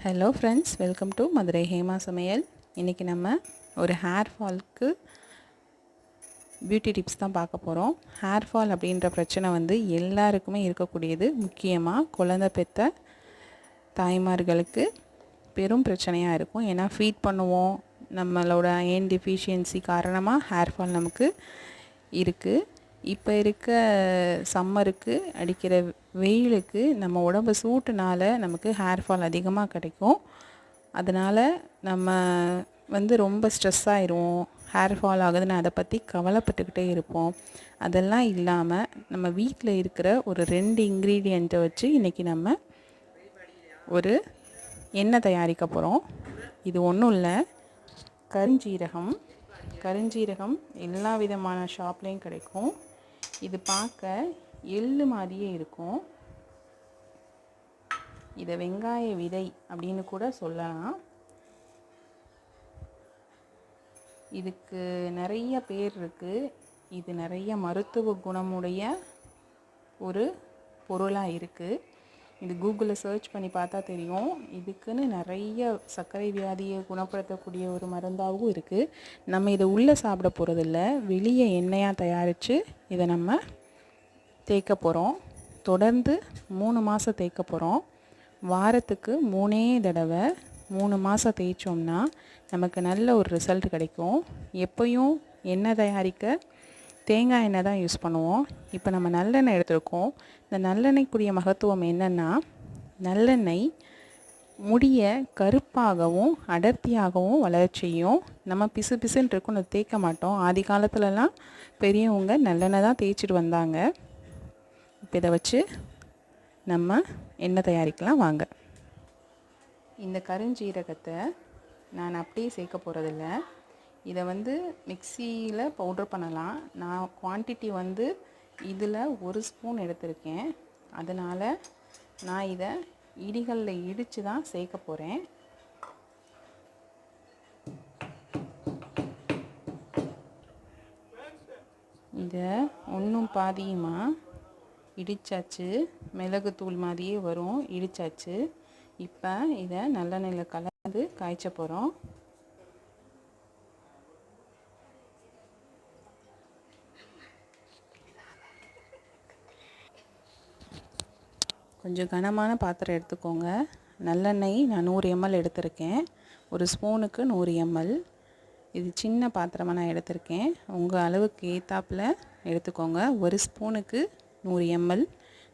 Hello friends, welcome to Madurai Hema சமையல். இன்றைக்கி நம்ம ஒரு ஹேர் ஃபால்க்கு பியூட்டி டிப்ஸ் தான் பார்க்க போகிறோம். ஹேர் ஃபால் அப்படின்ற பிரச்சனை எல்லாருக்குமே இருக்கக்கூடியது. முக்கியமாக குழந்தை பெற்ற தாய்மார்களுக்கு பெரும் பிரச்சனையாக இருக்கும். ஏன்னா ஃபீட் பண்ணுவோம், நம்மளோட அயன் டெஃபிஷியன்சி காரணமாக ஹேர் ஃபால் நமக்கு இருக்குது. இப்போ இருக்க சம்மருக்கு அடிக்கிற வெயிலுக்கு நம்ம உடம்பு சூட்டுனால நமக்கு ஹேர் ஃபால் அதிகமாக கிடைக்கும். அதனால் நம்ம ரொம்ப ஸ்ட்ரெஸ் ஆயிடுவோம். ஹேர் ஃபால் ஆகுதுன்னு அதை பற்றி கவலைப்பட்டுக்கிட்டே இருப்போம். அதெல்லாம் இல்லாமல் நம்ம வீட்டில் இருக்கிற ஒரு 2 இன்க்ரீடியண்ட்டை வச்சு இன்றைக்கி நம்ம ஒரு எண்ணெய் தயாரிக்க போகிறோம். இது ஒன்றும் இல்லை, கருஞ்சீரகம் எல்லா விதமான ஷாப்லேயும் கிடைக்கும். இது பார்க்க எள்ளு மாதிரியே இருக்கும். இதை வெங்காய விதை அப்படின்னு கூட சொல்லலாம். இதுக்கு நிறைய பேர் இருக்குது. இது நிறைய மருத்துவ குணமுடைய ஒரு பொருளாக இருக்குது. இது கூகுளில் சர்ச் பண்ணி பார்த்தா தெரியும். இதுக்குன்னு நிறைய சர்க்கரை வியாதியை குணப்படுத்தக்கூடிய ஒரு மருந்தாகவும் இருக்குது. நம்ம இதை உள்ளே சாப்பிட போகிறதில்ல, வெளியே எண்ணெயாக தயாரித்து இதை நம்ம தேய்க்க போகிறோம். தொடர்ந்து 3 மாதம் தேய்க்க போகிறோம். வாரத்துக்கு 3 தடவை 3 மாதம் தேய்ச்சோம்னா நமக்கு நல்ல ஒரு ரிசல்ட் கிடைக்கும். எப்பயும் எண்ணெய் தயாரிக்க தேங்காய் எண்ணெய் தான் யூஸ் பண்ணுவோம். இப்போ நம்ம நல்லெண்ணெய் எடுத்துருக்கோம். இந்த நல்லெண்ணெய்க்குரிய மகத்துவம் என்னென்னா, நல்லெண்ணெய் முடியை கருப்பாகவும் அடர்த்தியாகவும் வளர செய்யும். நம்ம பிசு பிசுன்னு இருக்கும், அதை தேய்க்க மாட்டோம். ஆதி காலத்துலலாம் பெரியவங்க நல்லெண்ணெய் தான் தேய்ச்சிட்டு வந்தாங்க. இப்போ இதை வச்சு நம்ம எண்ணெய் தயாரிக்கலாம் வாங்க. இந்த கருஞ்சீரகத்தை நான் அப்படியே சேர்க்க போகிறதில்ல. இதை மிக்சியில் பவுடர் பண்ணலாம். நான் குவான்டிட்டி இதில் 1 ஸ்பூன் எடுத்திருக்கேன். அதனால் நான் இதை இடிகளில் இடித்து தான் சேர்க்க போகிறேன். இதை ஒன்றும் பாதியுமாக இடித்தாச்சு. மிளகுத்தூள் மாதிரியே வரும், இடித்தாச்சு. இப்போ இதை நல்லெண்ணெயில் கலந்து காய்ச்ச போகிறோம். கொஞ்சம் கனமான பாத்திரம் எடுத்துக்கோங்க. நல்லெண்ணெய் நான் 100 ml எடுத்திருக்கேன். 1 ஸ்பூனுக்கு 100 ml. இது சின்ன பாத்திரமாக நான் எடுத்திருக்கேன். உங்கள் அளவுக்கு ஏற்றாப்பில் எடுத்துக்கோங்க. 1 ஸ்பூனுக்கு 100 ml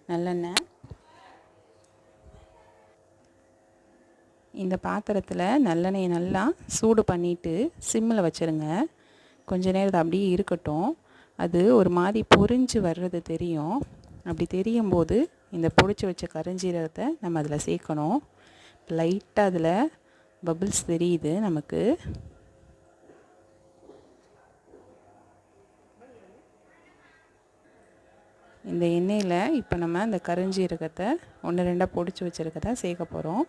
நல்லெண்ணெய். இந்த பாத்திரத்தில் நல்லெண்ணெயை நல்லா சூடு பண்ணிவிட்டு சிம்மில் வச்சுருங்க. கொஞ்ச நேரத்தை அப்படியே இருக்கட்டும். அது ஒரு மாதிரி பொரிஞ்சு வர்றது தெரியும். அப்படி தெரியும் போது இந்த பொடிச்சு வச்ச கருஞ்சீரகத்தை நம்ம அதில் சேர்க்கணும். லைட்டாக அதில் பபிள்ஸ் தெரியுது நமக்கு. இந்த எண்ணெயில் இப்போ நம்ம இந்த கருஞ்சீரகத்தை 1-2 பொடிச்சு வச்சுருக்கதை சேர்க்க போகிறோம்.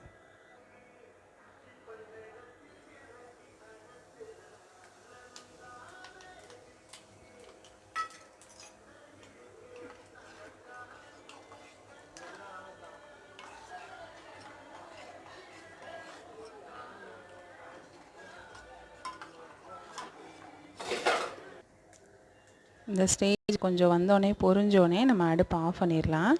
இந்த ஸ்டேஜ் கொஞ்சம் வந்தோடனே பொரிஞ்சோடனே நம்ம அடுப்பை ஆஃப் பண்ணிடலாம்.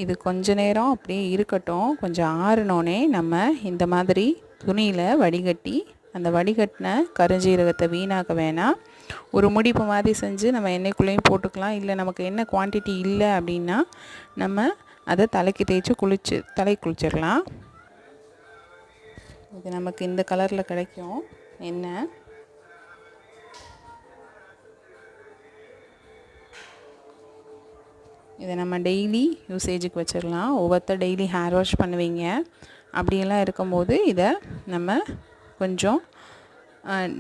இது கொஞ்ச நேரம் அப்படியே இருக்கட்டும். கொஞ்சம் ஆறினோடனே நம்ம இந்த மாதிரி துணியில் வடிகட்டி, அந்த வடிகட்டின கருஞ்சீரகத்தை வீணாக்க வேணாம். ஒரு முடிப்பு மாதிரி செஞ்சு நம்ம எண்ணெய்க்குள்ளேயும் போட்டுக்கலாம். இல்லை நமக்கு என்ன குவான்டிட்டி இல்லை அப்படின்னா நம்ம அதை தலைக்கு தேய்ச்சி தலை குளிச்சிடலாம். இது நமக்கு இந்த கலரில் கிடைக்கும் எண்ணெய். இதை நம்ம டெய்லி யூசேஜுக்கு வச்சிடலாம். ஒவ்வொருத்தர் டெய்லி ஹேர் வாஷ் பண்ணுவீங்க. அப்படியெல்லாம் இருக்கும்போது இதை நம்ம கொஞ்சம்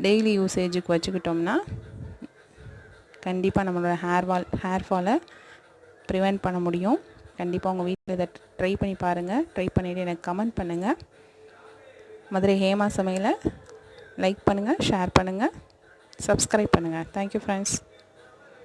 டெய்லி யூசேஜுக்கு வச்சுக்கிட்டோம்னா கண்டிப்பாக நம்மளோட ஹேர் ஃபாலை ப்ரிவெண்ட் பண்ண முடியும். கண்டிப்பாக உங்கள் வீட்டில் இதை ட்ரை பண்ணி பாருங்கள். ட்ரை பண்ணிவிட்டு எனக்கு கமெண்ட் பண்ணுங்கள். மதுரை ஹேமா சமையலை லைக் பண்ணுங்கள், ஷேர் பண்ணுங்கள், சப்ஸ்கிரைப் பண்ணுங்கள். Thank you friends.